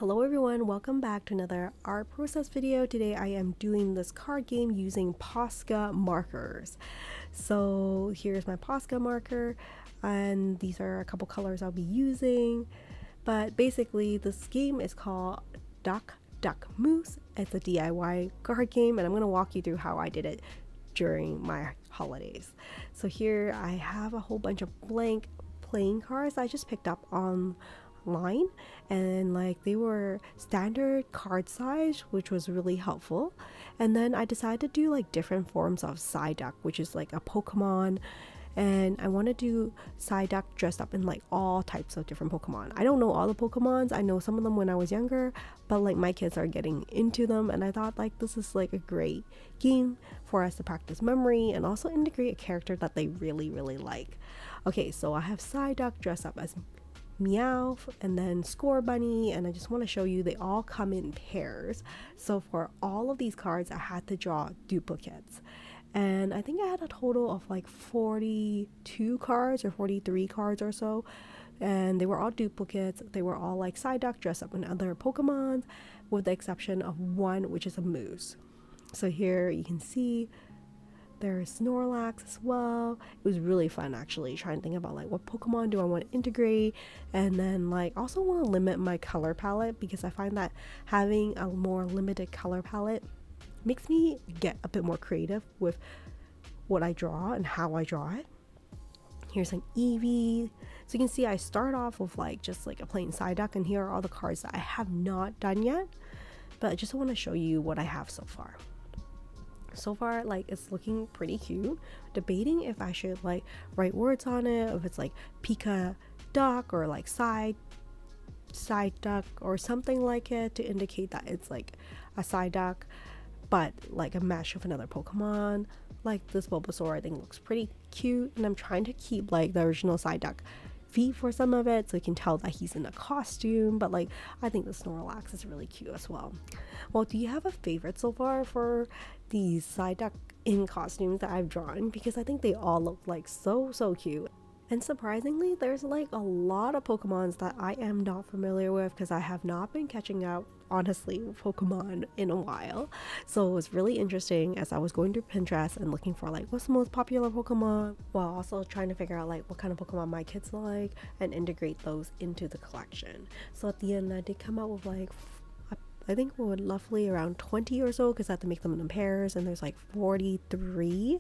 Hello everyone, welcome back to another art process video. Today I am doing this card game using POSCA markers. So here's my POSCA marker, and these are a couple colors I'll be using. But basically this game is called Duck Duck Moose. It's a DIY card game, and I'm going to walk you through how I did it during my holidays. So here I have a whole bunch of blank playing cards I just picked up online, and like they were standard card size, which was really helpful. And then I decided to do like different forms of PSYDUCK, which is like a Pokemon, and I want to do PSYDUCK dressed up in like all types of different Pokemon. I don't know all the Pokemons, I know some of them when I was younger, but like my kids are getting into them, and I thought like this is like a great game for us to practice memory and also integrate a character that they really like. Okay, so I have PSYDUCK dressed up as Meow and then Score Bunny, and I just want to show you they all come in pairs. So for all of these cards I had to draw duplicates, and I think I had a total of like 42 cards or 43 cards or so, and they were all duplicates. They were all like PSYDUCK dressed up in other Pokemon, with the exception of one, which is a moose. So here you can see there's Snorlax as well. It was really fun actually trying to think about like what Pokemon do I want to integrate, and then like also want to limit my color palette, because I find that having a more limited color palette makes me get a bit more creative with what I draw and how I draw it. Here's an Eevee. So you can see I start off with like just like a plain PSYDUCK, and here are all the cards that I have not done yet, but I just want to show you what I have so far. So far, like, it's looking pretty cute. Debating if I should like write words on it, if it's like Pika Duck or like side duck or something like it, to indicate that it's like a PSYDUCK but like a mesh of another Pokemon. Like this Bulbasaur I think looks pretty cute, and I'm trying to keep like the original PSYDUCK feet for some of it so you can tell that he's in a costume, but like I think the Snorlax is really cute as well. Well, do you have a favorite so far for these PSYDUCK in costumes that I've drawn? Because I think they all look like so cute. And surprisingly, there's like a lot of Pokemons that I am not familiar with, because I have not been catching up honestly with Pokemon in a while. So it was really interesting as I was going through Pinterest and looking for like what's the most popular Pokemon, while also trying to figure out like what kind of Pokemon my kids like and integrate those into the collection. So at the end I did come out with like I think we would roughly around 20 or so, because I had to make them in pairs, and there's like 43.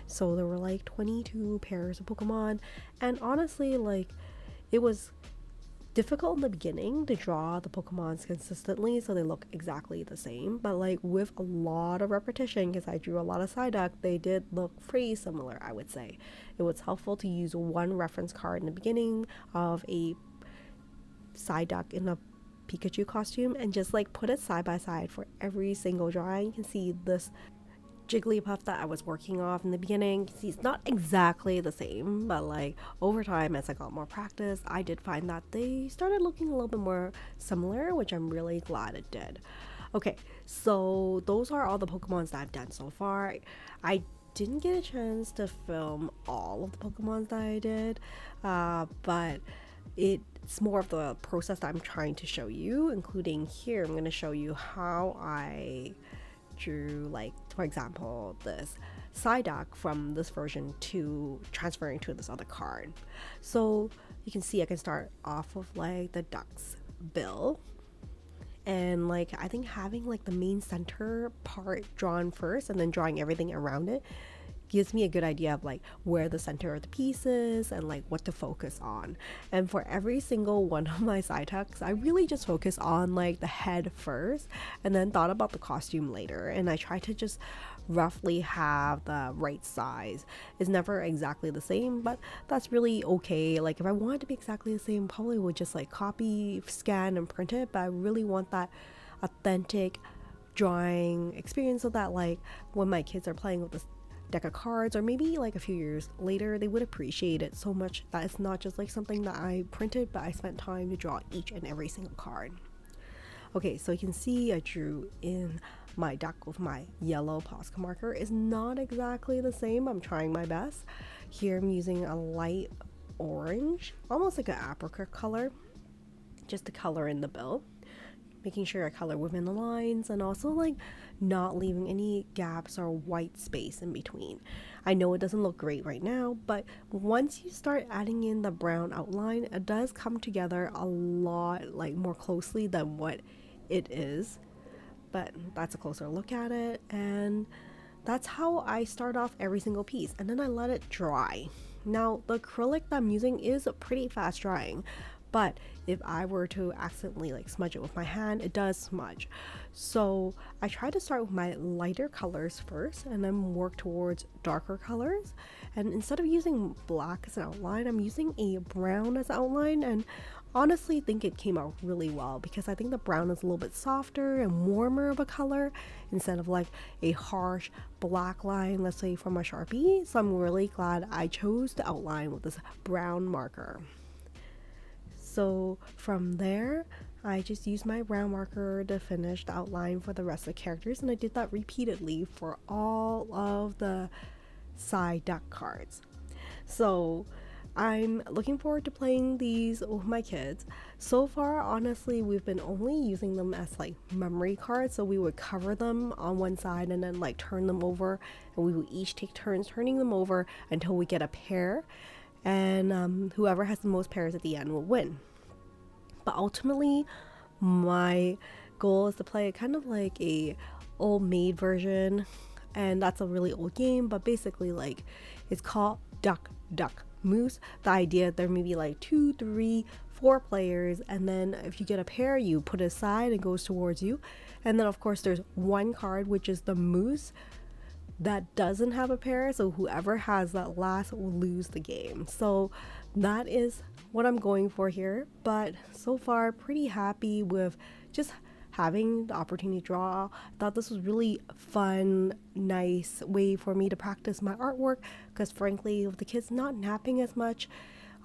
So there were like 22 pairs of Pokemon, and honestly like it was difficult in the beginning to draw the Pokemons consistently so they look exactly the same, but like with a lot of repetition, because I drew a lot of PSYDUCK, they did look pretty similar. I would say it was helpful to use one reference card in the beginning of a PSYDUCK in a Pikachu costume and just like put it side by side for every single drawing. You can see this Jigglypuff that I was working off in the beginning. You can see it's not exactly the same, but like over time as I got more practice, I did find that they started looking a little bit more similar, which I'm really glad it did. Okay, so those are all the Pokemons that I've done so far. I didn't get a chance to film all of the Pokemons that I did, but it's more of the process that I'm trying to show you, including here I'm going to show you how I drew, like, for example, this PSYDUCK from this version to transferring to this other card. So you can see I can start off with like the duck's bill, and like I think having like the main center part drawn first and then drawing everything around it gives me a good idea of like where the center of the piece is and like what to focus on. And for every single one of my PSYDUCKs, I really just focus on like the head first and then thought about the costume later, and I try to just roughly have the right size. It's never exactly the same, but that's really okay. Like if I wanted to be exactly the same, probably would just like copy, scan and print it, but I really want that authentic drawing experience, so that like when my kids are playing with this deck of cards, or maybe like a few years later, they would appreciate it so much that it's not just like something that I printed, but I spent time to draw each and every single card. Okay, so you can see I drew in my duck with my yellow POSCA marker. Is not exactly the same. I'm trying my best. Here I'm using a light orange, almost like an apricot color, just to color in the bill. making sure I color within the lines, and also like not leaving any gaps or white space in between. I know it doesn't look great right now, but once you start adding in the brown outline, it does come together a lot like more closely than what it is. But that's a closer look at it, and that's how I start off every single piece, and then I let it dry. Now the acrylic that I'm using is pretty fast drying, but if I were to accidentally like smudge it with my hand, it does smudge. So I try to start with my lighter colors first and then work towards darker colors. And instead of using black as an outline, I'm using a brown as an outline, and honestly think it came out really well because I think the brown is a little bit softer and warmer of a color instead of like a harsh black line, let's say from a Sharpie. So I'm really glad I chose to outline with this brown marker. So from there, I just used my brown marker to finish the outline for the rest of the characters, and I did that repeatedly for all of the PSYDUCK cards. So I'm looking forward to playing these with my kids. So far, honestly, we've been only using them as like memory cards, so we would cover them on one side and then like turn them over, and we would each take turns turning them over until we get a pair, and whoever has the most pairs at the end will win. But ultimately, my goal is to play kind of like a old maid version, and that's a really old game, but basically like it's called Duck Duck Moose. The idea, there may be like 2, 3, 4 players, and then if you get a pair, you put it aside and goes towards you. And then of course there's one card, which is the moose, that doesn't have a pair, so whoever has that last will lose the game. So that is what I'm going for here, but so far pretty happy with just having the opportunity to draw. I thought this was really fun, nice way for me to practice my artwork, because frankly with the kids not napping as much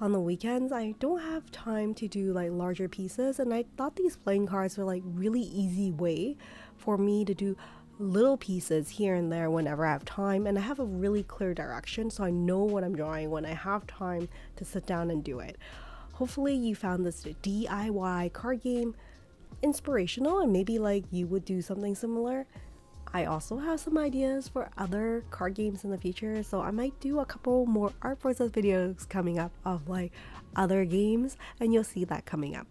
on the weekends, I don't have time to do like larger pieces, and I thought these playing cards were like really easy way for me to do little pieces here and there whenever I have time, and I have a really clear direction, so I know what I'm drawing when I have time to sit down and do it. Hopefully you found this DIY card game inspirational, and maybe like you would do something similar. I also have some ideas for other card games in the future, so I might do a couple more art process videos coming up of like other games, and you'll see that coming up.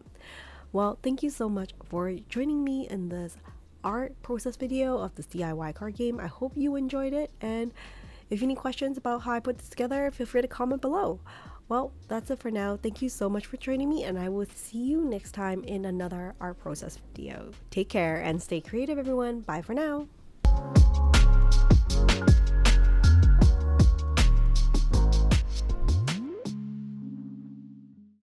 Well, thank you so much for joining me in this art process video of this DIY card game. I hope you enjoyed it, and if you have any questions about how I put this together, feel free to comment below. Well, that's it for now. Thank you so much for joining me, and I will see you next time in another art process video. Take care and stay creative, everyone. Bye for now.